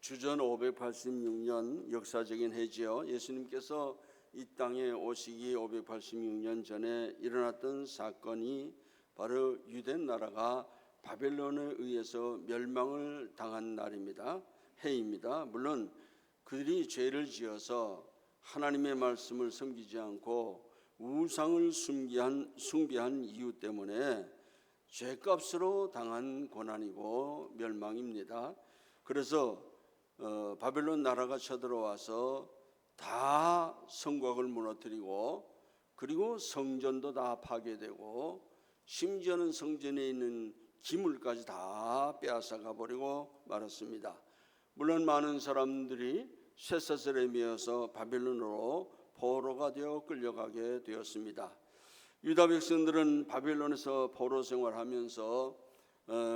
주전 586년 역사적인 해지요. 예수님께서 이 땅에 오시기 586년 전에 일어났던 사건이 바로 유대 나라가 바벨론에 의해서 멸망을 당한 날입니다. 해입니다. 물론 그들이 죄를 지어서 하나님의 말씀을 섬기지 않고 우상을 숭배한 이유 때문에 죄값으로 당한 고난이고 멸망입니다. 그래서 바벨론 나라가 쳐들어와서 다 성곽을 무너뜨리고 그리고 성전도 다 파괴되고 심지어는 성전에 있는 기물까지 다 빼앗아가 버리고 말았습니다. 물론 많은 사람들이 쇠사슬에 매어서 바벨론으로 포로가 되어 끌려가게 되었습니다. 유다 백성들은 바벨론에서 포로 생활하면서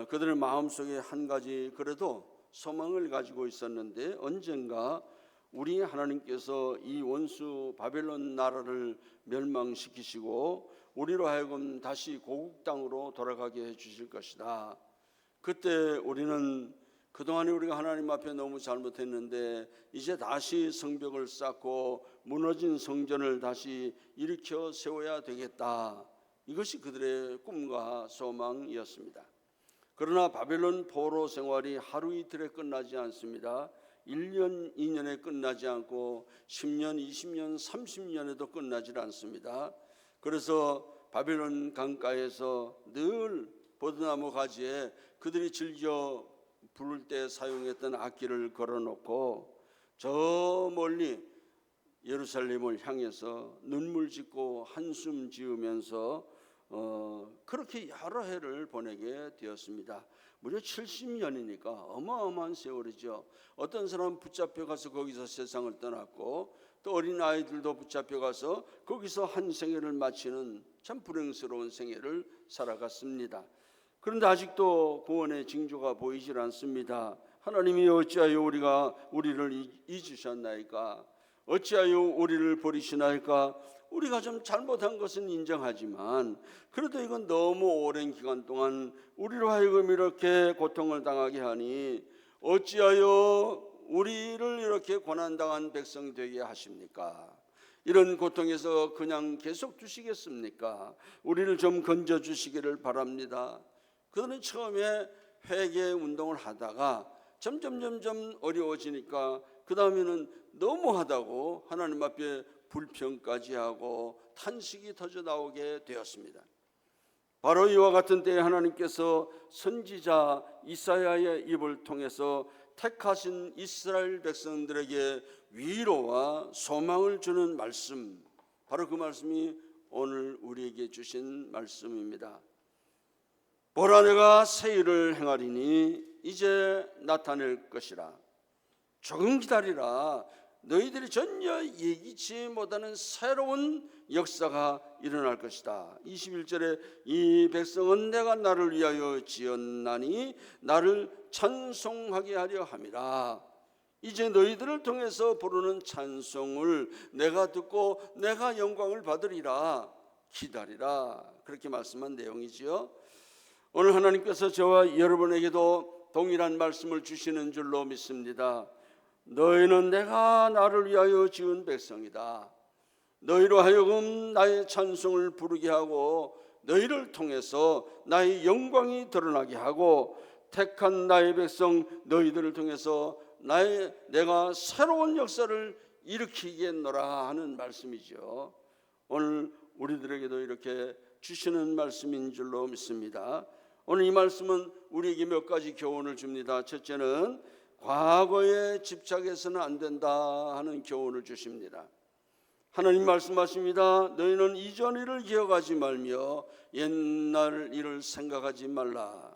그들의 마음속에 한 가지 그래도 소망을 가지고 있었는데, 언젠가 우리 하나님께서 이 원수 바벨론 나라를 멸망시키시고 우리로 하여금 다시 고국 땅으로 돌아가게 해주실 것이다. 그때 우리는 그동안에 우리가 하나님 앞에 너무 잘못했는데 이제 다시 성벽을 쌓고 무너진 성전을 다시 일으켜 세워야 되겠다. 이것이 그들의 꿈과 소망이었습니다. 그러나 바벨론 포로 생활이 하루 이틀에 끝나지 않습니다. 1년, 2년에 끝나지 않고 10년, 20년, 30년에도 끝나지 않습니다. 그래서 바벨론 강가에서 늘 버드나무 가지에 그들이 즐겨 부를 때 사용했던 악기를 걸어놓고 저 멀리 예루살렘을 향해서 눈물 짓고 한숨 지으면서 그렇게 여러 해를 보내게 되었습니다. 무려 70년이니까 어마어마한 세월이죠. 어떤 사람은 붙잡혀 가서 거기서 세상을 떠났고 또 어린 아이들도 붙잡혀 가서 거기서 한 생애를 마치는 참 불행스러운 생애를 살아갔습니다. 그런데 아직도 구원의 징조가 보이질 않습니다. 하나님이 어찌하여 우리를 잊으셨나이까? 어찌하여 우리를 버리시나이까? 우리가 좀 잘못한 것은 인정하지만 그래도 이건 너무 오랜 기간 동안 우리로 하여금 이렇게 고통을 당하게 하니 어찌하여 우리를 이렇게 고난당한 백성 되게 하십니까? 이런 고통에서 그냥 계속 두시겠습니까? 우리를 좀 건져주시기를 바랍니다. 그들은 처음에 회개 운동을 하다가 점점 어려워지니까 그 다음에는 너무하다고 하나님 앞에 불평까지 하고 탄식이 터져 나오게 되었습니다. 바로 이와 같은 때에 하나님께서 선지자 이사야의 입을 통해서 택하신 이스라엘 백성들에게 위로와 소망을 주는 말씀, 바로 그 말씀이 오늘 우리에게 주신 말씀입니다. 보라, 내가 새 일을 행하리니 이제 나타낼 것이라. 조금 기다리라. 너희들이 전혀 예기치 못하는 새로운 역사가 일어날 것이다. 21절에 이 백성은 내가 나를 위하여 지었나니 나를 찬송하게 하려 함이라. 이제 너희들을 통해서 부르는 찬송을 내가 듣고 내가 영광을 받으리라. 기다리라. 그렇게 말씀한 내용이지요. 오늘 하나님께서 저와 여러분에게도 동일한 말씀을 주시는 줄로 믿습니다. 너희는 내가 나를 위하여 지은 백성이다. 너희로 하여금 나의 찬송을 부르게 하고 너희를 통해서 나의 영광이 드러나게 하고 택한 나의 백성 너희들을 통해서 내가 새로운 역사를 일으키겠노라 하는 말씀이죠. 오늘 우리들에게도 이렇게 주시는 말씀인 줄로 믿습니다. 오늘 이 말씀은 우리에게 몇 가지 교훈을 줍니다. 첫째는 과거에 집착해서는 안 된다 하는 교훈을 주십니다. 하나님 말씀하십니다. 너희는 이전 일을 기억하지 말며 옛날 일을 생각하지 말라.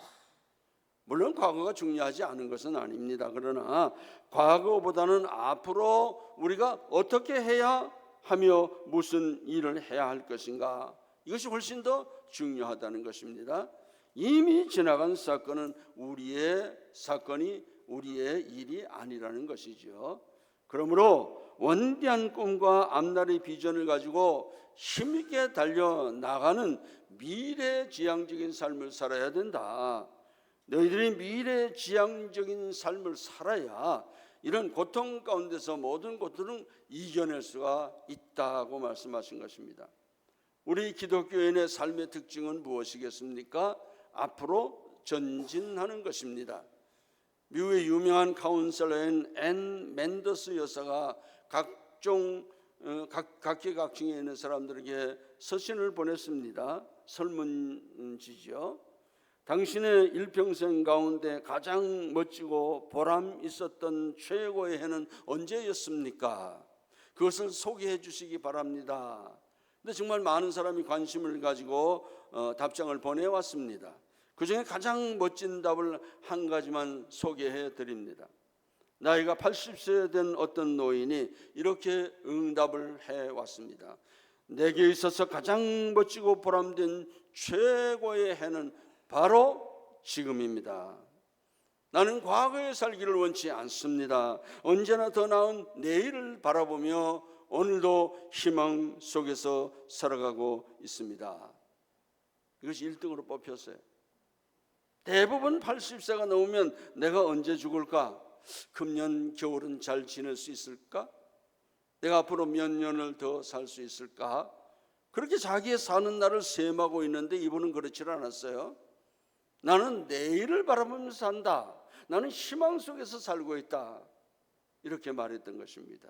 물론 과거가 중요하지 않은 것은 아닙니다. 그러나 과거보다는 앞으로 우리가 어떻게 해야 하며 무슨 일을 해야 할 것인가, 이것이 훨씬 더 중요하다는 것입니다. 이미 지나간 사건은 우리의 일이 아니라는 것이죠. 그러므로 원대한 꿈과 앞날의 비전을 가지고 힘있게 달려나가는 미래지향적인 삶을 살아야 된다. 너희들이 미래지향적인 삶을 살아야 이런 고통 가운데서 모든 것들은 이겨낼 수가 있다고 말씀하신 것입니다. 우리 기독교인의 삶의 특징은 무엇이겠습니까? 앞으로 전진하는 것입니다. 미국의 유명한 카운셀러인 앤 맨더스 여사가 각계각층에 있는 사람들에게 서신을 보냈습니다. 설문지죠. 당신의 일평생 가운데 가장 멋지고 보람 있었던 최고의 해는 언제였습니까? 그것을 소개해 주시기 바랍니다. 근데 정말 많은 사람이 관심을 가지고 답장을 보내왔습니다. 그 중에 가장 멋진 답을 한 가지만 소개해 드립니다. 나이가 80세 된 어떤 노인이 이렇게 응답을 해왔습니다. 내게 있어서 가장 멋지고 보람된 최고의 해는 바로 지금입니다. 나는 과거에 살기를 원치 않습니다. 언제나 더 나은 내일을 바라보며 오늘도 희망 속에서 살아가고 있습니다. 이것이 1등으로 뽑혔어요. 대부분 80세가 넘으면 내가 언제 죽을까? 금년 겨울은 잘 지낼 수 있을까? 내가 앞으로 몇 년을 더 살 수 있을까? 그렇게 자기의 사는 날을 셈하고 있는데 이분은 그렇지 않았어요. 나는 내일을 바라보면서 산다. 나는 희망 속에서 살고 있다. 이렇게 말했던 것입니다.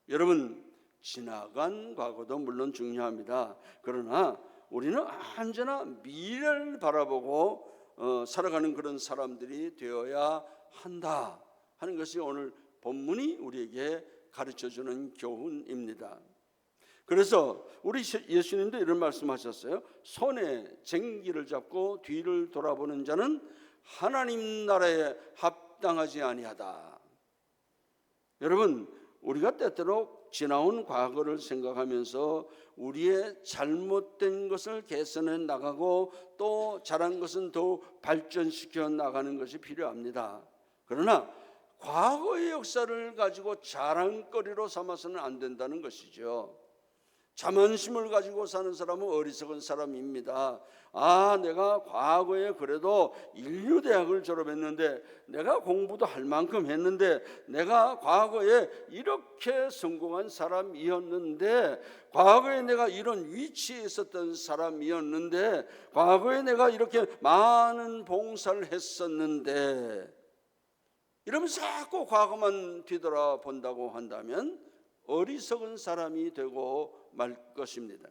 여러분, 지나간 과거도 물론 중요합니다. 그러나 우리는 언제나 미래를 바라보고 살아가는 그런 사람들이 되어야 한다 하는 것이 오늘 본문이 우리에게 가르쳐주는 교훈입니다. 그래서 우리 예수님도 이런 말씀하셨어요. 손에 쟁기를 잡고 뒤를 돌아보는 자는 하나님 나라에 합당하지 아니하다. 여러분, 우리가 때때로 지나온 과거를 생각하면서 우리의 잘못된 것을 개선해 나가고 또 잘한 것은 더 발전시켜 나가는 것이 필요합니다. 그러나 과거의 역사를 가지고 자랑거리로 삼아서는 안 된다는 것이죠. 자만심을 가지고 사는 사람은 어리석은 사람입니다. 내가 과거에 그래도 인류대학을 졸업했는데, 내가 공부도 할 만큼 했는데, 내가 과거에 이렇게 성공한 사람이었는데, 과거에 내가 이런 위치에 있었던 사람이었는데, 과거에 내가 이렇게 많은 봉사를 했었는데, 이러면서 자꾸 과거만 뒤돌아본다고 한다면 어리석은 사람이 되고 말 것입니다.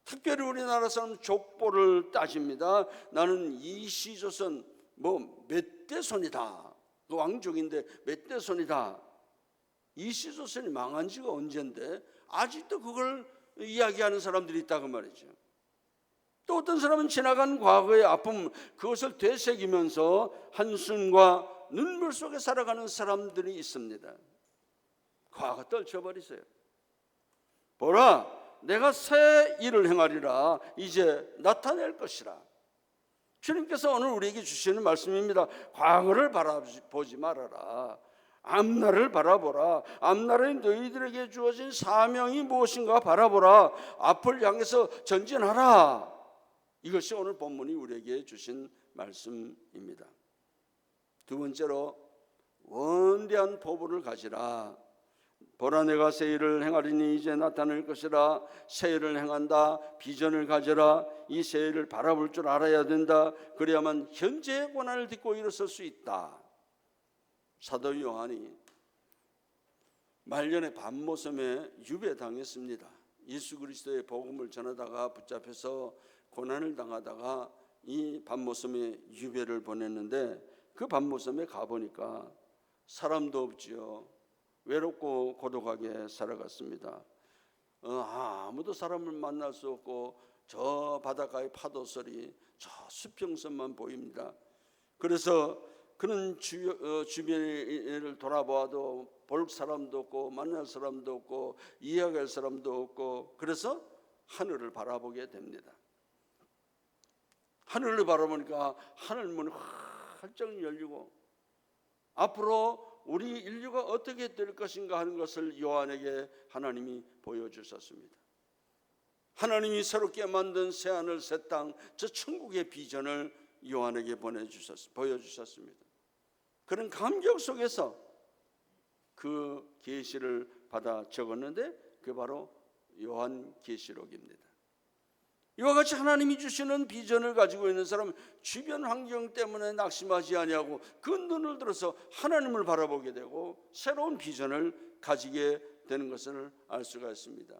특별히 우리나라 사람 족보를 따집니다. 나는 이시조선 몇 대손이다. 그 왕족인데 몇 대손이다. 이시조선이 망한 지가 언젠데 아직도 그걸 이야기하는 사람들이 있다고 말이죠. 또 어떤 사람은 지나간 과거의 아픔, 그것을 되새기면서 한숨과 눈물 속에 살아가는 사람들이 있습니다. 과거 떨쳐버리세요. 보라, 내가 새 일을 행하리라. 이제 나타낼 것이라. 주님께서 오늘 우리에게 주시는 말씀입니다. 과거를 바라보지 말아라. 앞날을 바라보라. 앞날에 너희들에게 주어진 사명이 무엇인가 바라보라. 앞을 향해서 전진하라. 이것이 오늘 본문이 우리에게 주신 말씀입니다. 두 번째로, 원대한 포부를 가지라. 보라, 내가 새 일을 행하리니 이제 나타날 것이라. 새 일을 행한다. 비전을 가져라. 이 새 일을 바라볼 줄 알아야 된다. 그래야만 현재의 고난을 딛고 일어설 수 있다. 사도 요한이 말년에 밤모섬에 유배당했습니다. 예수 그리스도의 복음을 전하다가 붙잡혀서 고난을 당하다가 이 밤모섬에 유배를 보냈는데, 그 밤모섬에 가보니까 사람도 없지요. 외롭고 고독하게 살아갔습니다. 아무도 사람을 만날 수 없고 저 바닷가의 파도 소리, 저 수평선만 보입니다. 그래서 그는 주변을 돌아보아도 볼 사람도 없고 만날 사람도 없고 이야기할 사람도 없고, 그래서 하늘을 바라보게 됩니다. 하늘을 바라보니까 하늘문이 활짝 열리고 앞으로 우리 인류가 어떻게 될 것인가 하는 것을 요한에게 하나님이 보여주셨습니다. 하나님이 새롭게 만든 새하늘 새 땅, 저 천국의 비전을 요한에게 보여주셨습니다. 그런 감격 속에서 그 계시를 받아 적었는데 그게 바로 요한계시록입니다. 이와 같이 하나님이 주시는 비전을 가지고 있는 사람은 주변 환경 때문에 낙심하지 아니하고 그 눈을 들어서 하나님을 바라보게 되고 새로운 비전을 가지게 되는 것을 알 수가 있습니다.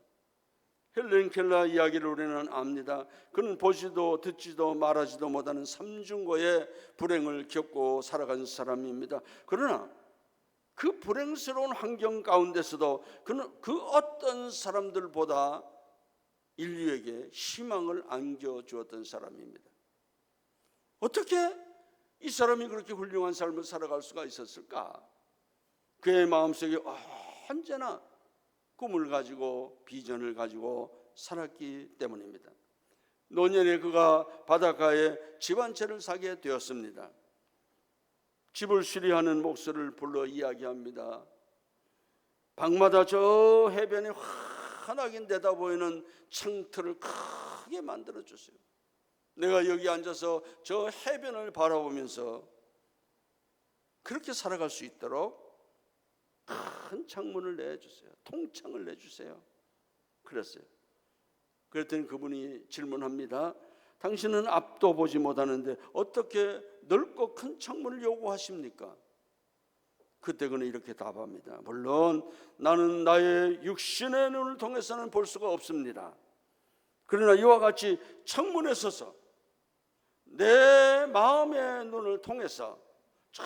헬렌 켈러 이야기를 우리는 압니다. 그는 보지도 듣지도 말하지도 못하는 삼중고의 불행을 겪고 살아간 사람입니다. 그러나 그 불행스러운 환경 가운데서도 그는 그 어떤 사람들보다 인류에게 희망을 안겨주었던 사람입니다. 어떻게 이 사람이 그렇게 훌륭한 삶을 살아갈 수가 있었을까? 그의 마음속에 언제나 꿈을 가지고 비전을 가지고 살았기 때문입니다. 노년에 그가 바닷가에 집 한 채를 사게 되었습니다. 집을 수리하는 목소리를 불러 이야기합니다. 방마다 저 해변에 환하게 내다 보이는 창틀을 크게 만들어 주세요. 내가 여기 앉아서 저 해변을 바라보면서 그렇게 살아갈 수 있도록 큰 창문을 내주세요. 통창을 내주세요. 그랬어요. 그랬더니 그분이 질문합니다. 당신은 앞도 보지 못하는데 어떻게 넓고 큰 창문을 요구하십니까? 그때 그는 이렇게 답합니다. 물론 나는 나의 육신의 눈을 통해서는 볼 수가 없습니다. 그러나 이와 같이 창문에 서서 내 마음의 눈을 통해서 저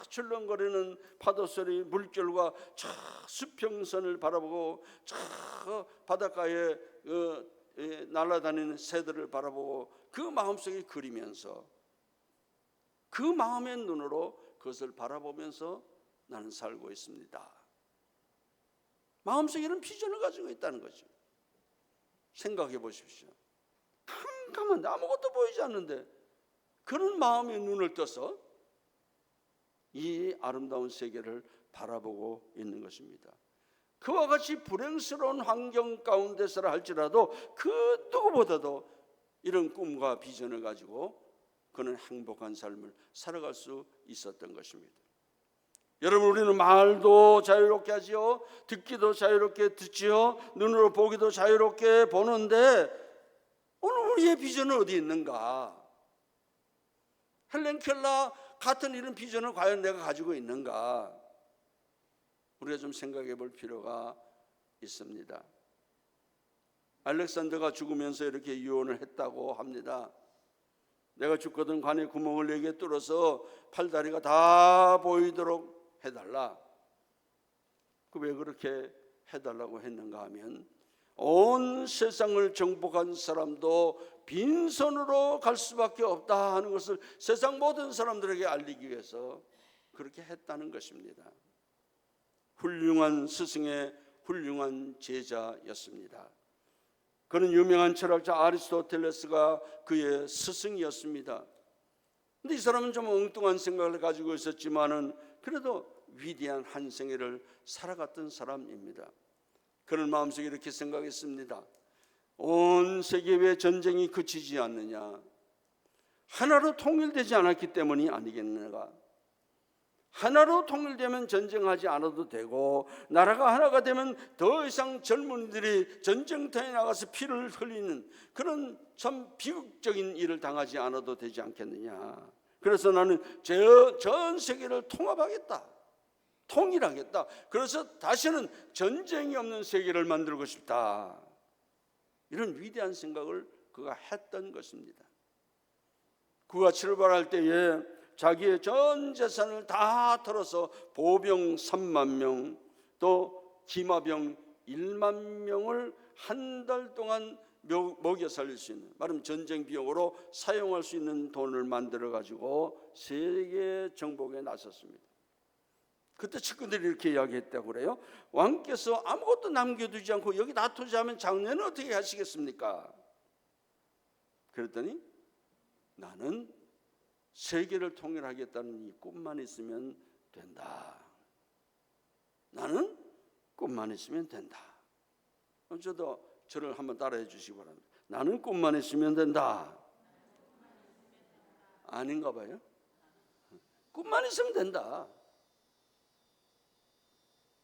출렁거리는 파도소리, 물결과 저 수평선을 바라보고 저 바닷가에 날아다니는 새들을 바라보고 그 마음속에 그리면서 그 마음의 눈으로 그것을 바라보면서 나는 살고 있습니다. 마음속에 이런 비전을 가지고 있다는 거죠. 생각해 보십시오. 캄캄한데 아무것도 보이지 않는데 그런 마음의 눈을 떠서 이 아름다운 세계를 바라보고 있는 것입니다. 그와 같이 불행스러운 환경 가운데서라 할지라도 그 누구보다도 이런 꿈과 비전을 가지고 그는 행복한 삶을 살아갈 수 있었던 것입니다. 여러분, 우리는 말도 자유롭게 하지요, 듣기도 자유롭게 듣지요, 눈으로 보기도 자유롭게 보는데 오늘 우리의 비전은 어디 있는가? 헬렌 켈러 같은 이런 비전을 과연 내가 가지고 있는가? 우리가 좀 생각해 볼 필요가 있습니다. 알렉산더가 죽으면서 이렇게 유언을 했다고 합니다. 내가 죽거든 관의 구멍을 4개 뚫어서 팔다리가 다 보이도록 해달라. 왜 그렇게 해달라고 했는가 하면 온 세상을 정복한 사람도 빈손으로 갈 수밖에 없다 하는 것을 세상 모든 사람들에게 알리기 위해서 그렇게 했다는 것입니다. 훌륭한 스승의 훌륭한 제자였습니다. 그는 유명한 철학자 아리스토텔레스가 그의 스승이었습니다. 근데 이 사람은 좀 엉뚱한 생각을 가지고 있었지만은 그래도 위대한 한 생애를 살아갔던 사람입니다. 그는 마음속에 이렇게 생각했습니다. 온 세계에 왜 전쟁이 그치지 않느냐? 하나로 통일되지 않았기 때문이 아니겠는가? 하나로 통일되면 전쟁하지 않아도 되고 나라가 하나가 되면 더 이상 젊은이들이 전쟁터에 나가서 피를 흘리는 그런 참 비극적인 일을 당하지 않아도 되지 않겠느냐. 그래서 나는 전 세계를 통합하겠다, 통일하겠다. 그래서 다시는 전쟁이 없는 세계를 만들고 싶다. 이런 위대한 생각을 그가 했던 것입니다. 그가 출발할 때에 자기의 전 재산을 다 털어서 보병 3만 명, 또 기마병 1만 명을 한 달 동안 먹여 살릴 수 있는, 말하면 전쟁 비용으로 사용할 수 있는 돈을 만들어 가지고 세계 정복에 나섰습니다. 그때 측근들이 이렇게 이야기했다고 그래요. 왕께서 아무것도 남겨두지 않고 여기 다 투자하면 장례는 어떻게 하시겠습니까? 그랬더니 나는 세계를 통일하겠다는 이 꿈만 있으면 된다. 나는 꿈만 있으면 된다. 저도 저를 한번 따라해 주시기 바랍니다. 나는 꿈만 있으면 된다. 아닌가 봐요. 꿈만 있으면 된다.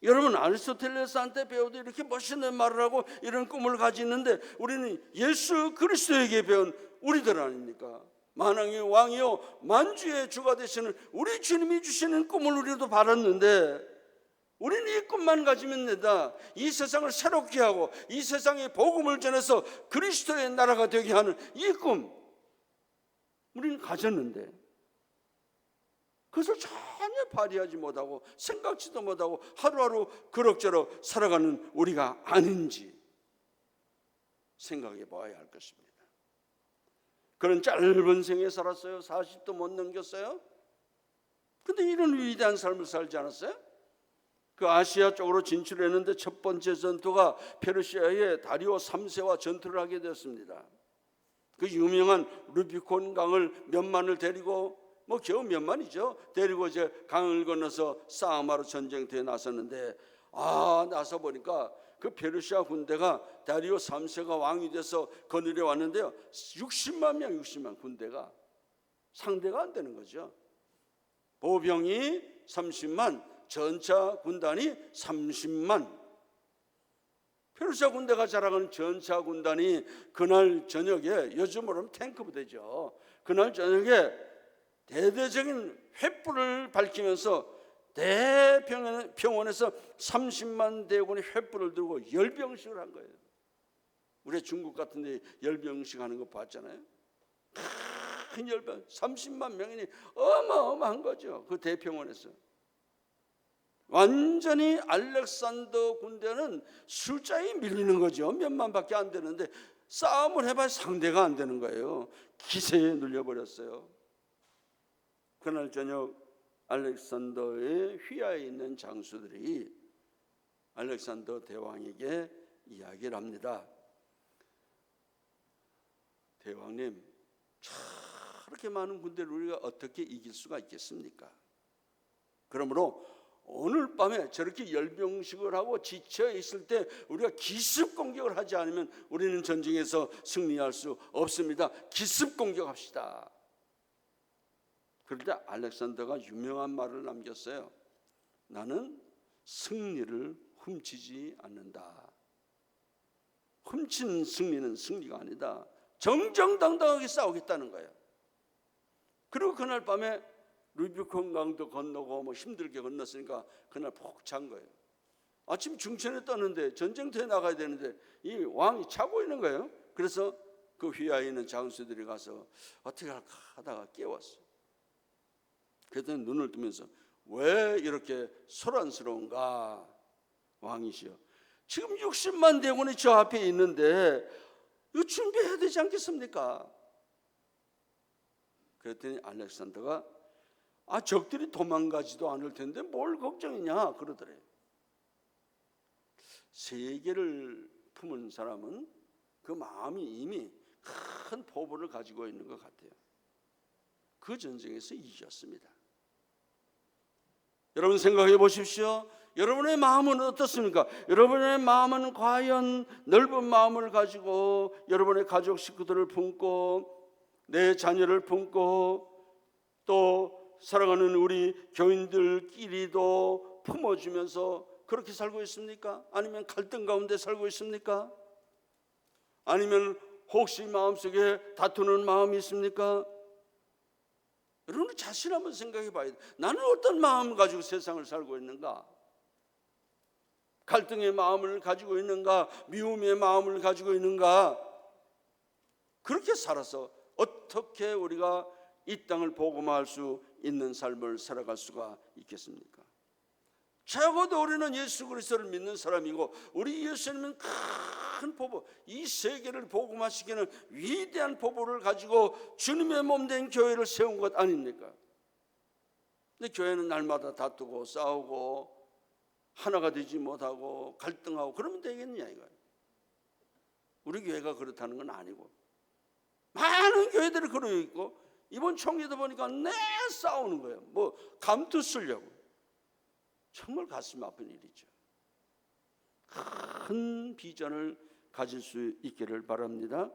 여러분, 아리스토텔레스한테 배워도 이렇게 멋있는 말을 하고 이런 꿈을 가지는데 우리는 예수 그리스도에게 배운 우리들 아닙니까? 만왕의 왕이요 만주의 주가 되시는 우리 주님이 주시는 꿈을 우리도 받았는데 우리는 이 꿈만 가지면 된다. 이 세상을 새롭게 하고 이 세상에 복음을 전해서 그리스도의 나라가 되게 하는 이 꿈 우리는 가졌는데 그것을 전혀 발휘하지 못하고 생각지도 못하고 하루하루 그럭저럭 살아가는 우리가 아닌지 생각해 봐야 할 것입니다. 그런 짧은 생에 살았어요. 40도 못 넘겼어요. 근데 이런 위대한 삶을 살지 않았어요? 그 아시아 쪽으로 진출했는데 첫 번째 전투가 페르시아의 다리오 3세와 전투를 하게 되었습니다. 그 유명한 루비콘 강을 몇만을 데리고 겨우 몇만이죠. 데리고 이제 강을 건너서 싸움하러 전쟁터에 나섰는데 나서 보니까 그 페르시아 군대가 다리오 3세가 왕이 돼서 거느려 왔는데요. 60만 군대가 상대가 안 되는 거죠. 보병이 30만, 전차 군단이 30만. 페르시아 군대가 자랑하는 전차 군단이 그날 저녁에, 요즘으로 하면 탱크 부대죠. 그날 저녁에 대대적인 횃불을 밝히면서 대평원에서 30만 대군이 횃불을 들고 열병식을 한 거예요. 우리 중국 같은 데 열병식 하는 거 봤잖아요. 큰 열병, 30만 명이니 어마어마한 거죠. 그 대평원에서. 완전히 알렉산더 군대는 숫자에 밀리는 거죠. 몇만밖에 안 되는데 싸움을 해봐야 상대가 안 되는 거예요. 기세에 눌려버렸어요. 그날 저녁 알렉산더의 휘하에 있는 장수들이 알렉산더 대왕에게 이야기를 합니다. 대왕님, 저렇게 많은 군대를 우리가 어떻게 이길 수가 있겠습니까? 그러므로 오늘 밤에 저렇게 열병식을 하고 지쳐 있을 때 우리가 기습 공격을 하지 않으면 우리는 전쟁에서 승리할 수 없습니다. 기습 공격합시다. 그런데 알렉산더가 유명한 말을 남겼어요. 나는 승리를 훔치지 않는다. 훔친 승리는 승리가 아니다. 정정당당하게 싸우겠다는 거예요. 그리고 그날 밤에 루비콘 강도 건너고 힘들게 건넜으니까 그날 푹 잔 거예요. 아침 중천에 떴는데 전쟁터에 나가야 되는데 이 왕이 자고 있는 거예요. 그래서 그 휘하에 있는 장수들이 가서 어떻게 할까 하다가 깨웠어요. 그랬더니 눈을 뜨면서 왜 이렇게 소란스러운가? 왕이시여, 지금 60만 대군이 저 앞에 있는데 이거 준비해야 되지 않겠습니까? 그랬더니 알렉산더가 적들이 도망가지도 않을 텐데 뭘 걱정이냐 그러더래요. 세계를 품은 사람은 그 마음이 이미 큰 포부를 가지고 있는 것 같아요. 그 전쟁에서 이겼습니다. 여러분 생각해 보십시오. 여러분의 마음은 어떻습니까? 여러분의 마음은 과연 넓은 마음을 가지고 여러분의 가족 식구들을 품고 내 자녀를 품고 또 사랑하는 우리 교인들끼리도 품어주면서 그렇게 살고 있습니까? 아니면 갈등 가운데 살고 있습니까? 아니면 혹시 마음속에 다투는 마음이 있습니까? 여러분 자신 한번 생각해 봐야 돼요. 나는 어떤 마음을 가지고 세상을 살고 있는가? 갈등의 마음을 가지고 있는가? 미움의 마음을 가지고 있는가? 그렇게 살아서 어떻게 우리가 이 땅을 복음화할 수 있는 삶을 살아갈 수가 있겠습니까? 적어도 우리는 예수 그리스도를 믿는 사람이고 우리 예수님은 큰 포부, 이 세계를 복음화시키는 위대한 포부를 가지고 주님의 몸된 교회를 세운 것 아닙니까? 근데 교회는 날마다 다투고 싸우고 하나가 되지 못하고 갈등하고 그러면 되겠느냐 이거예요. 우리 교회가 그렇다는 건 아니고 많은 교회들이 그러고 있고 이번 총회도 보니까 내 싸우는 거예요. 감투 쓰려고. 정말 가슴 아픈 일이죠. 큰 비전을 가질 수 있기를 바랍니다.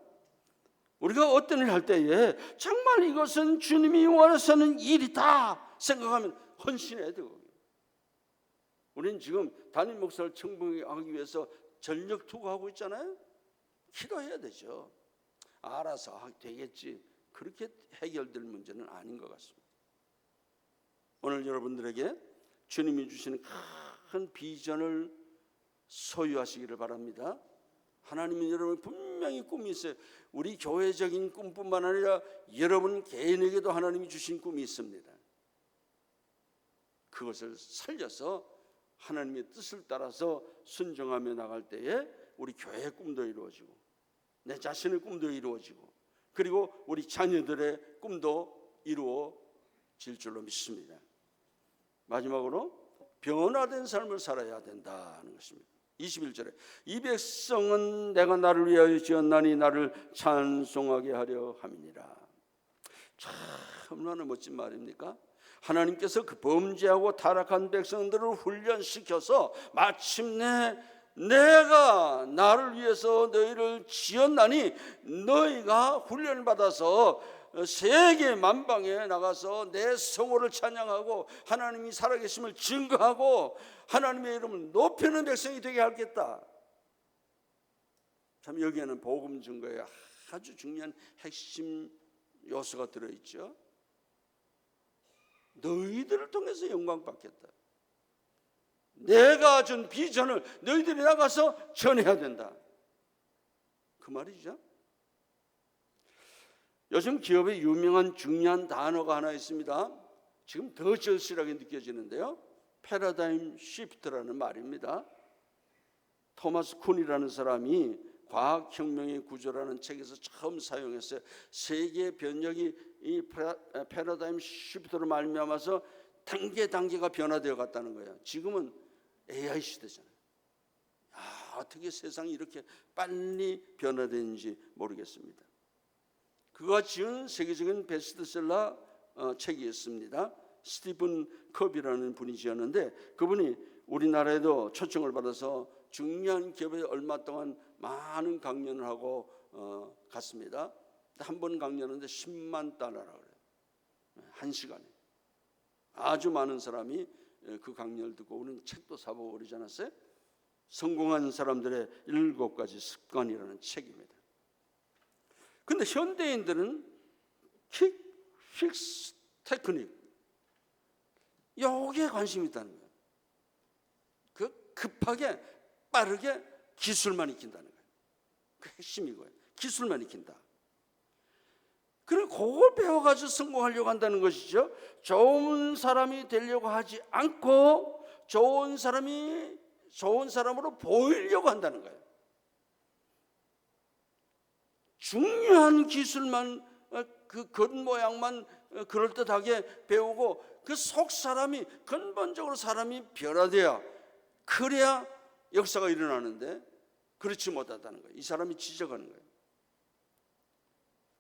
우리가 어떤 일을 할 때에 정말 이것은 주님이 원하시는 일이다 생각하면 헌신해야 되고, 우리는 지금 담임 목사를 청빙하기 위해서 전력 투구하고 있잖아요. 기도해야 되죠. 알아서 되겠지, 그렇게 해결될 문제는 아닌 것 같습니다. 오늘 여러분들에게 주님이 주시는 큰 비전을 소유하시기를 바랍니다. 하나님은 여러분 분명히 꿈이 있어요. 우리 교회적인 꿈뿐만 아니라 여러분 개인에게도 하나님이 주신 꿈이 있습니다. 그것을 살려서 하나님의 뜻을 따라서 순종하며 나갈 때에 우리 교회의 꿈도 이루어지고, 내 자신의 꿈도 이루어지고, 그리고 우리 자녀들의 꿈도 이루어질 줄로 믿습니다. 마지막으로 변화된 삶을 살아야 된다는 것입니다. 21절에 이 백성은 내가 나를 위하여 지었나니 나를 찬송하게 하려 함이니라. 참 얼마나 멋진 말입니까? 하나님께서 그 범죄하고 타락한 백성들을 훈련시켜서 마침내 내가 나를 위해서 너희를 지었나니 너희가 훈련을 받아서 세계 만방에 나가서 내 성호를 찬양하고 하나님이 살아계심을 증거하고 하나님의 이름을 높이는 백성이 되게 하겠다. 참 여기에는 복음 증거에 아주 중요한 핵심 요소가 들어있죠. 너희들을 통해서 영광 받겠다. 내가 준 비전을 너희들이 나가서 전해야 된다, 그 말이죠. 요즘 기업에 유명한 중요한 단어가 하나 있습니다. 지금 더 절실하게 느껴지는데요, 패러다임 시프트라는 말입니다. 토마스 쿤이라는 사람이 과학혁명의 구조라는 책에서 처음 사용했어요. 세계 변혁이 이 패러다임 시프트로 말미암아서 단계가 변화되어 갔다는 거예요. 지금은 AI 시대잖아요. 어떻게 세상이 이렇게 빨리 변화되는지 모르겠습니다. 그가 지은 세계적인 베스트셀러 책이 있습니다. 스티븐 컵이라는 분이 지었는데, 그분이 우리나라에도 초청을 받아서 중요한 기업에 얼마 동안 많은 강연을 하고 갔습니다. 한 번 강연하는데 10만 달러라고 그래요. 1시간에. 아주 많은 사람이 그 강연을 듣고 우리는 책도 사보고 그러지 않았어요? 성공한 사람들의 7가지 습관이라는 책입니다. 근데 현대인들은 퀵 픽스 테크닉, 여기에 관심이 있다는 거예요. 그 급하게 빠르게 기술만 익힌다는 거예요. 그 핵심이 이거예요. 기술만 익힌다. 그리고 그걸 배워가지고 성공하려고 한다는 것이죠. 좋은 사람이 되려고 하지 않고 좋은 사람으로 보이려고 한다는 거예요. 중요한 기술만, 그 겉모양만 그럴듯하게 배우고 그 속 사람이, 근본적으로 사람이 변화돼야, 그래야 역사가 일어나는데 그렇지 못하다는 거예요. 이 사람이 지적하는 거예요.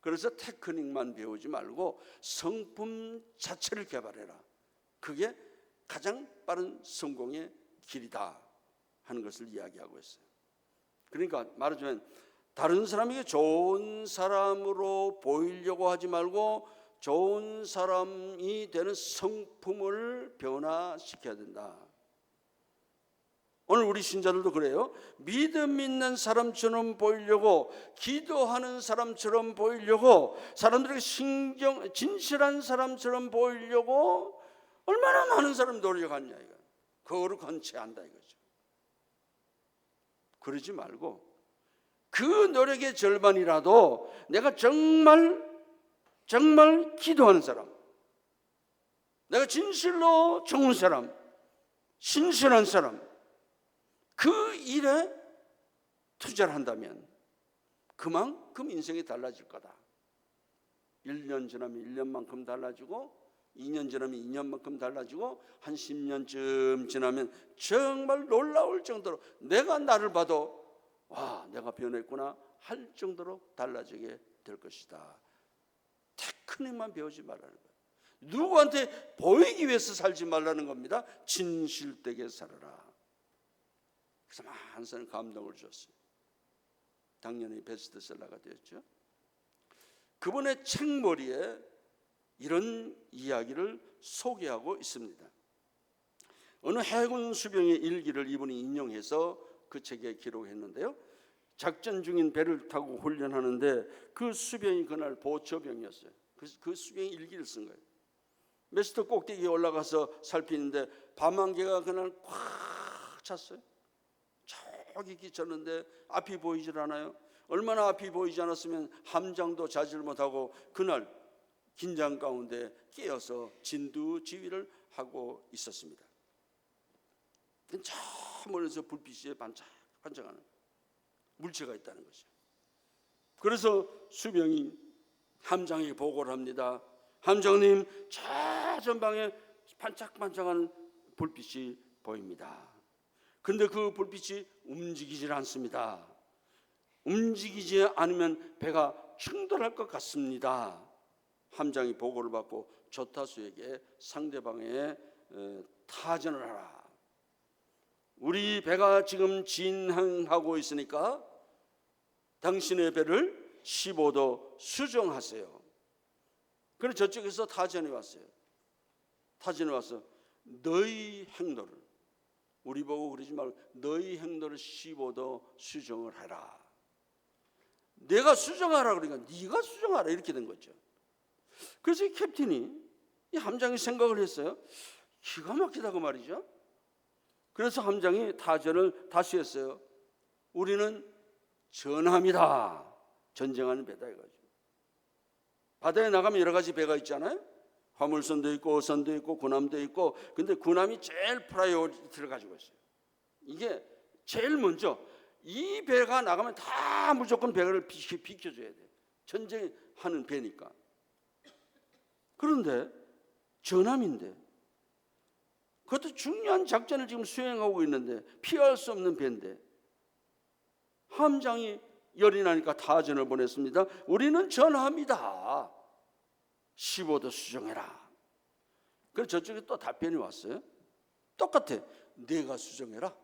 그래서 테크닉만 배우지 말고 성품 자체를 개발해라. 그게 가장 빠른 성공의 길이다 하는 것을 이야기하고 있어요. 그러니까 말하자면 다른 사람에게 좋은 사람으로 보이려고 하지 말고 좋은 사람이 되는 성품을 변화시켜야 된다. 오늘 우리 신자들도 그래요. 믿음 있는 사람처럼 보이려고, 기도하는 사람처럼 보이려고, 사람들에게 진실한 사람처럼 보이려고 얼마나 많은 사람이 노력하냐 이거. 그거를 건체한다 이거죠. 그러지 말고 그 노력의 절반이라도 내가 정말 기도하는 사람, 내가 진실로 좋은 사람, 신실한 사람, 그 일에 투자를 한다면 그만큼 인생이 달라질 거다. 1년 지나면 1년만큼 달라지고, 2년 지나면 2년만큼 달라지고, 한 10년쯤 지나면 정말 놀라울 정도로 내가 나를 봐도 와, 내가 변했구나 할 정도로 달라지게 될 것이다. 테크닉만 배우지 말라는 거예요. 누구한테 보이기 위해서 살지 말라는 겁니다. 진실되게 살아라. 그래서 많은 사람이 감동을 줬어요. 당연히 베스트셀러가 되었죠. 그분의 책머리에 이런 이야기를 소개하고 있습니다. 어느 해군 수병의 일기를 이분이 인용해서 그 책에 기록했는데요. 작전 중인 배를 타고 훈련하는데 그 수병이 그날 보초병이었어요. 그 수병이 일기를 쓴 거예요. 메스트 꼭대기에 올라가서 살피는데 밤안개가 그날 꽉 찼어요. 저기 끼쳤는데 앞이 보이질 않아요. 얼마나 앞이 보이지 않았으면 함장도 자질 못하고 그날 긴장 가운데 깨어서 진두지휘를 하고 있었습니다. 저 멀리서 불빛이 반짝반짝하는 물체가 있다는 거죠. 그래서 수병이 함장에게 보고를 합니다. 함장님, 저 전방에 반짝반짝하는 불빛이 보입니다. 근데 그 불빛이 움직이질 않습니다. 움직이지 않으면 배가 충돌할 것 같습니다. 함장이 보고를 받고 조타수에게 상대방의 타전을 하라. 우리 배가 지금 진행하고 있으니까 당신의 배를 15도 수정하세요. 그래서 저쪽에서 타전이 왔어요. 타전이 와서 너희 행로를, 우리 보고 그러지 말고 너희 행로를 15도 수정을 해라. 내가 수정하라 그러니까 네가 수정하라 이렇게 된 거죠. 그래서 이 캡틴이, 이 함장이 생각을 했어요. 기가 막히다고 말이죠. 그래서 함장이 타전을 다시 했어요. 우리는 전함이다. 전쟁하는 배다 이거죠. 바다에 나가면 여러 가지 배가 있잖아요. 화물선도 있고 어선도 있고 군함도 있고, 근데 군함이 제일 프라이오리티를 가지고 있어요. 이게 제일 먼저 이 배가 나가면 다 무조건 배를 비켜줘야 돼요. 전쟁하는 배니까. 그런데 전함인데, 그것도 중요한 작전을 지금 수행하고 있는데 피할 수 없는 배인데 함장이 열이 나니까 타전을 보냈습니다. 우리는 전함이다. 15도 수정해라. 그래서 저쪽에 또 답변이 왔어요. 똑같아. 내가 수정해라.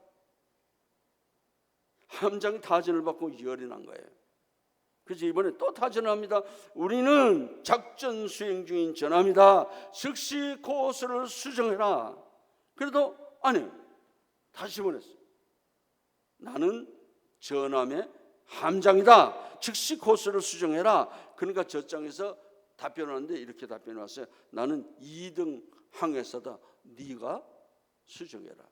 함장이 타전을 받고 열이 난 거예요. 그래서 이번에 또 타전을 합니다. 우리는 작전 수행 중인 전함이다. 즉시 코스를 수정해라. 그래도 아니, 다시 보냈어요. 나는 전함의 함장이다. 즉시 코스를 수정해라. 그러니까 저장에서 답변하는데 이렇게 답변이 왔어요. 나는 2등 항해사다. 네가 수정해라.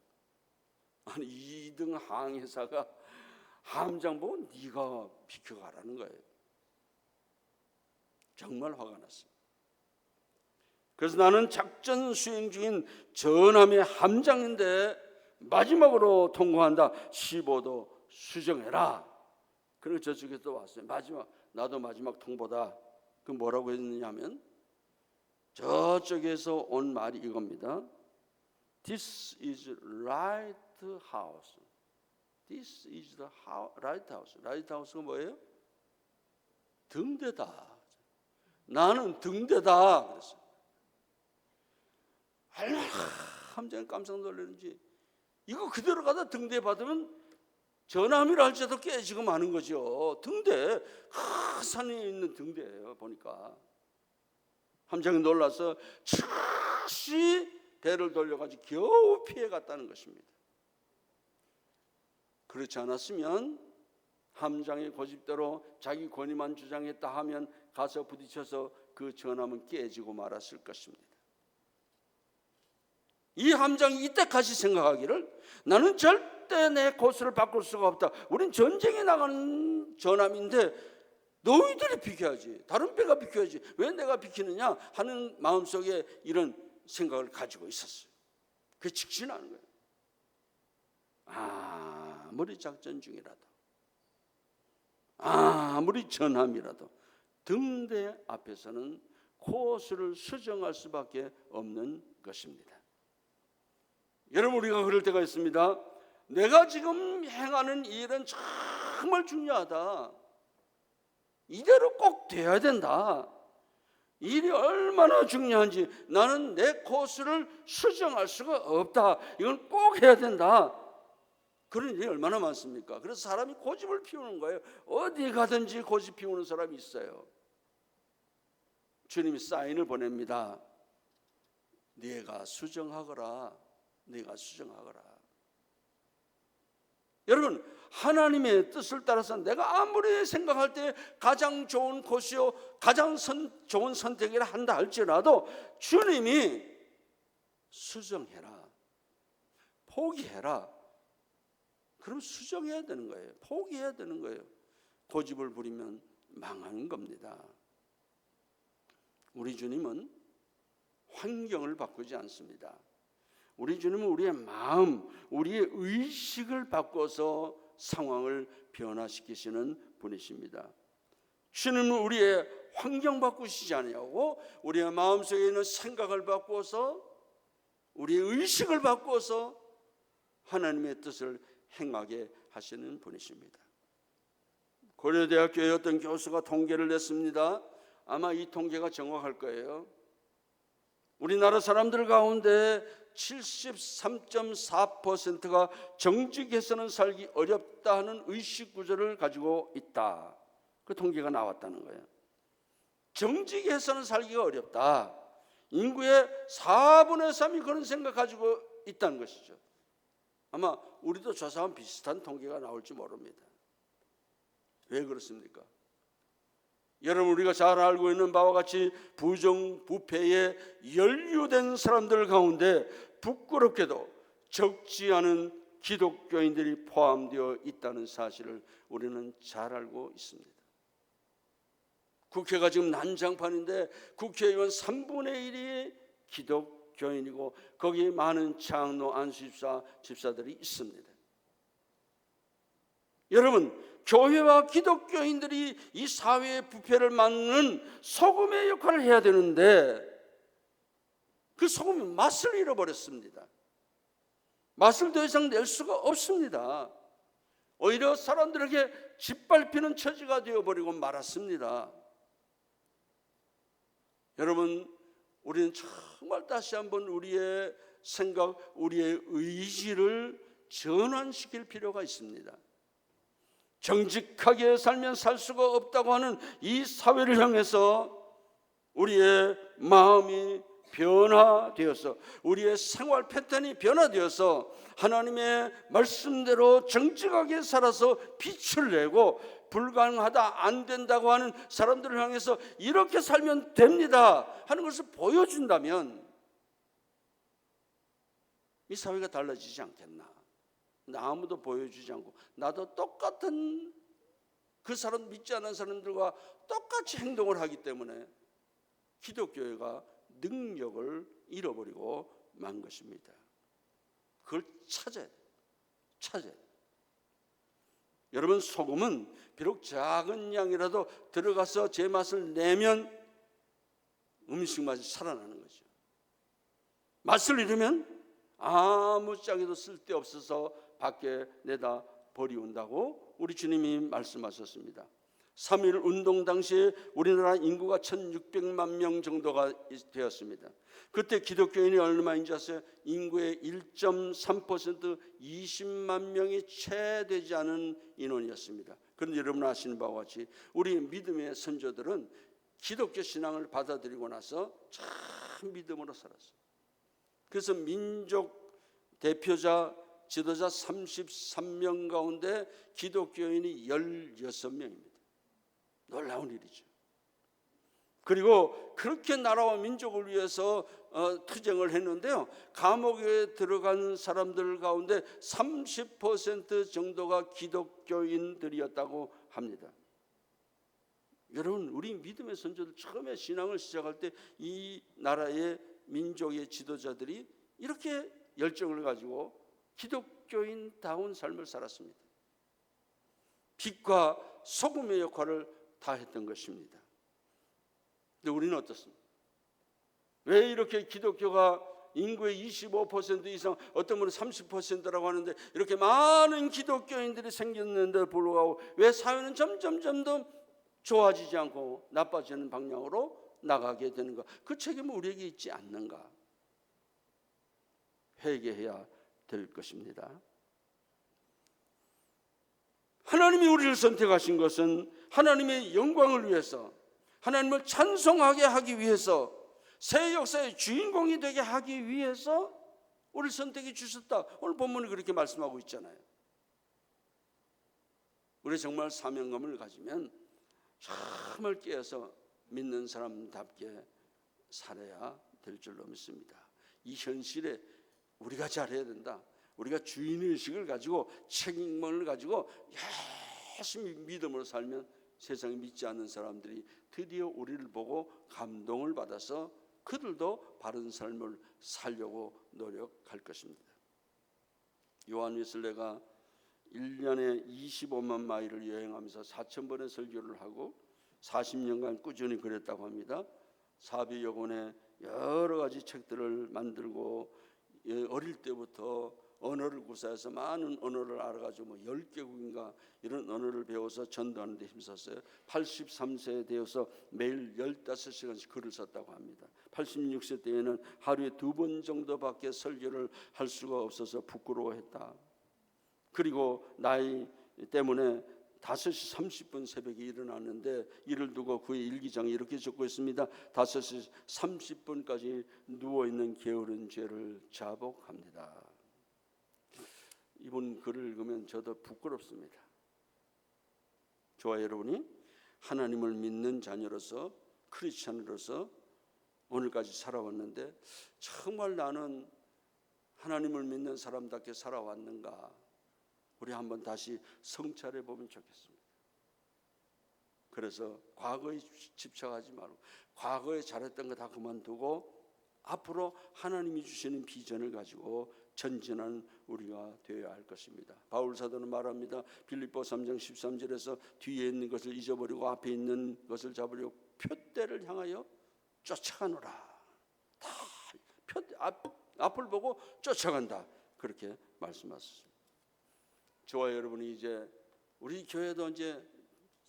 아니, 2등 항해사가 함장 보고 네가 비켜가라는 거예요. 정말 화가 났어요. 그래서 나는 작전 수행 중인 전함의 함장인데 마지막으로 통과한다. 15도 수정해라. 그리고 저쪽에 또 왔어요. 나도 마지막 통보다. 그 뭐라고 했느냐 하면 저쪽에서 온 말이 이겁니다. This is right house. This is the right house. right house가 뭐예요? 등대다. 나는 등대다. 그랬어요. 얼마나 함장이 깜짝 놀라는지. 이거 그대로 가다 등대 받으면 전함이라 할지라도 깨지고 마는 거죠. 등대, 큰 산에 있는 등대예요. 보니까 함장이 놀라서 즉시 배를 돌려가지고 겨우 피해갔다는 것입니다. 그렇지 않았으면 함장의 고집대로 자기 권위만 주장했다 하면 가서 부딪혀서 그 전함은 깨지고 말았을 것입니다. 이 함장이 이때까지 생각하기를 나는 절대 내 코스를 바꿀 수가 없다. 우린 전쟁에 나가는 전함인데 너희들이 비켜야지. 다른 배가 비켜야지. 왜 내가 비키느냐 하는 마음속에 이런 생각을 가지고 있었어요. 그게 직진하는 거예요. 아무리 작전 중이라도, 아무리 전함이라도 등대 앞에서는 코스를 수정할 수밖에 없는 것입니다. 여러분, 우리가 그럴 때가 있습니다. 내가 지금 행하는 일은 정말 중요하다. 이대로 꼭 돼야 된다. 일이 얼마나 중요한지 나는 내 코스를 수정할 수가 없다. 이건 꼭 해야 된다. 그런 일이 얼마나 많습니까? 그래서 사람이 고집을 피우는 거예요. 어디 가든지 고집 피우는 사람이 있어요. 주님이 사인을 보냅니다. 네가 수정하거라. 네가 수정하거라. 여러분, 하나님의 뜻을 따라서 내가 아무리 생각할 때 가장 좋은 곳이요 가장 좋은 선택이라 한다 할지라도 주님이 수정해라, 포기해라. 그럼 수정해야 되는 거예요. 포기해야 되는 거예요. 고집을 부리면 망하는 겁니다. 우리 주님은 환경을 바꾸지 않습니다. 우리 주님은 우리의 마음, 우리의 의식을 바꿔서 상황을 변화시키시는 분이십니다. 주님은 우리의 환경 바꾸시지 않냐고, 우리의 마음속에 있는 생각을 바꿔서, 우리의 의식을 바꿔서 하나님의 뜻을 행하게 하시는 분이십니다. 고려대학교의 어떤 교수가 통계를 냈습니다. 아마 이 통계가 정확할 거예요. 우리나라 사람들 가운데 73.4%가 정직해서는 살기 어렵다 하는 의식 구조를 가지고 있다. 그 통계가 나왔다는 거예요. 정직해서는 살기가 어렵다. 인구의 4분의 3이 그런 생각 가지고 있다는 것이죠. 아마 우리도 조사하면 비슷한 통계가 나올지 모릅니다. 왜 그렇습니까? 여러분, 우리가 잘 알고 있는 바와 같이 부정부패에 연루된 사람들 가운데 부끄럽게도 적지 않은 기독교인들이 포함되어 있다는 사실을 우리는 잘 알고 있습니다. 국회가 지금 난장판인데 국회의원 3분의 1이 기독교인이고 거기에 많은 장로, 안수집사, 집사들이 있습니다. 여러분, 교회와 기독교인들이 이 사회의 부패를 막는 소금의 역할을 해야 되는데 그 소금이 맛을 잃어버렸습니다. 맛을 더 이상 낼 수가 없습니다. 오히려 사람들에게 짓밟히는 처지가 되어버리고 말았습니다. 여러분, 우리는 정말 다시 한번 우리의 생각, 우리의 의지를 전환시킬 필요가 있습니다. 정직하게 살면 살 수가 없다고 하는 이 사회를 향해서 우리의 마음이 변화되어서, 우리의 생활 패턴이 변화되어서 하나님의 말씀대로 정직하게 살아서 빛을 내고, 불가능하다, 안 된다고 하는 사람들을 향해서 이렇게 살면 됩니다 하는 것을 보여준다면 이 사회가 달라지지 않겠나. 근데 아무도 보여주지 않고 나도 똑같은 그 사람, 믿지 않는 사람들과 똑같이 행동을 하기 때문에 기독교회가 능력을 잃어버리고 만 것입니다. 그걸 찾아야 돼요. 여러분, 소금은 비록 작은 양이라도 들어가서 제 맛을 내면 음식 맛이 살아나는 거죠. 맛을 잃으면 아무짝에도 쓸데없어서 밖에 내다 버리운다고 우리 주님이 말씀하셨습니다. 3.1 운동 당시에 우리나라 인구가 1600만 명 정도가 되었습니다. 그때 기독교인이 얼마인지 아세요? 인구의 1.3%, 20만 명이 채 되지 않은 인원이었습니다. 그런데 여러분 아시는 바와 같이 우리 믿음의 선조들은 기독교 신앙을 받아들이고 나서 참 믿음으로 살았어요. 그래서 민족 대표자, 지도자 33명 가운데 기독교인이 16명입니다. 놀라운 일이죠. 그리고 그렇게 나라와 민족을 위해서 투쟁을 했는데요, 감옥에 들어간 사람들 가운데 30% 정도가 기독교인들이었다고 합니다. 여러분, 우리 믿음의 선조들 처음에 신앙을 시작할 때 이 나라의 민족의 지도자들이 이렇게 열정을 가지고 기독교인다운 삶을 살았습니다. 빛과 소금의 역할을 다 했던 것입니다. 근데 우리는 어떻습니까? 왜 이렇게 기독교가 인구의 25% 이상, 어떤 분은 30%라고 하는데 이렇게 많은 기독교인들이 생겼는데 불구하고 왜 사회는 점점 더 좋아지지 않고 나빠지는 방향으로 나가게 되는가? 그 책임은 우리에게 있지 않는가? 회개해야 될 것입니다. 하나님이 우리를 선택하신 것은 하나님의 영광을 위해서, 하나님을 찬송하게 하기 위해서, 새 역사의 주인공이 되게 하기 위해서 우리를 선택해 주셨다. 오늘 본문이 그렇게 말씀하고 있잖아요. 우리 정말 사명감을 가지면 정말 깨어서 믿는 사람답게 살아야 될 줄로 믿습니다. 이 현실에 우리가 잘해야 된다. 우리가 주인의식을 가지고 책임을 가지고 열심히 믿음으로 살면 세상에 믿지 않는 사람들이 드디어 우리를 보고 감동을 받아서 그들도 바른 삶을 살려고 노력할 것입니다. 요한 웨슬레가 1년에 25만 마일을 여행하면서 4,000번의 설교를 하고 40년간 꾸준히 그랬다고 합니다. 사비여 권의 여러 가지 책들을 만들고 어릴 때부터 언어를 구사해서 많은 언어를 알아가지고 10개국인가 이런 언어를 배워서 전도하는 데 힘썼어요. 83세에 되어서 매일 15시간씩 글을 썼다고 합니다. 86세 때에는 하루에 2번 정도밖에 설교를 할 수가 없어서 부끄러워했다. 그리고 나이 때문에 5시 30분 새벽에 일어났는데 이를 두고 그의 일기장에 이렇게 적고 있습니다. 5시 30분까지 누워있는 게으른 죄를 자복합니다. 이분 글을 읽으면 저도 부끄럽습니다. 저와 여러분이 하나님을 믿는 자녀로서, 크리스찬으로서 오늘까지 살아왔는데 정말 나는 하나님을 믿는 사람답게 살아왔는가? 우리 한번 다시 성찰해 보면 좋겠습니다. 그래서 과거에 집착하지 말고 과거에 잘했던 거 다 그만두고 앞으로 하나님이 주시는 비전을 가지고 전진하는 우리가 되어야 할 것입니다. 바울 사도는 말합니다. 빌립보 3장 13절에서 뒤에 있는 것을 잊어버리고 앞에 있는 것을 잡으려고 표대를 향하여 쫓아가노라. 다 앞을 보고 쫓아간다. 그렇게 말씀하셨습니다. 저와 여러분이 이제 우리 교회도 이제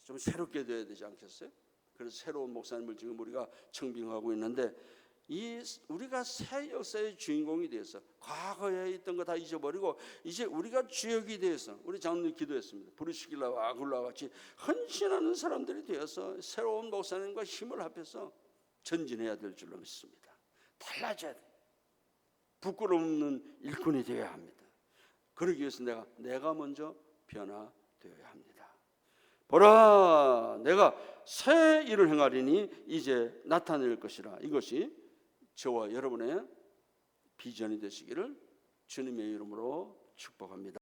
좀 새롭게 돼야 되지 않겠어요? 그래서 새로운 목사님을 지금 우리가 청빙하고 있는데 우리가 새 역사의 주인공이 되어서 과거에 있던 거 다 잊어버리고 이제 우리가 주역이 되어서 우리 장로님 기도했습니다. 브루시길라와 아굴라와 같이 헌신하는 사람들이 되어서 새로운 목사님과 힘을 합해서 전진해야 될 줄로 믿습니다. 달라져야 돼. 부끄러움 없는 일꾼이 되어야 합니다. 그러기 위해서 내가 먼저 변화되어야 합니다. 보라, 내가 새 일을 행하리니 이제 나타낼 것이라. 이것이 저와 여러분의 비전이 되시기를 주님의 이름으로 축복합니다.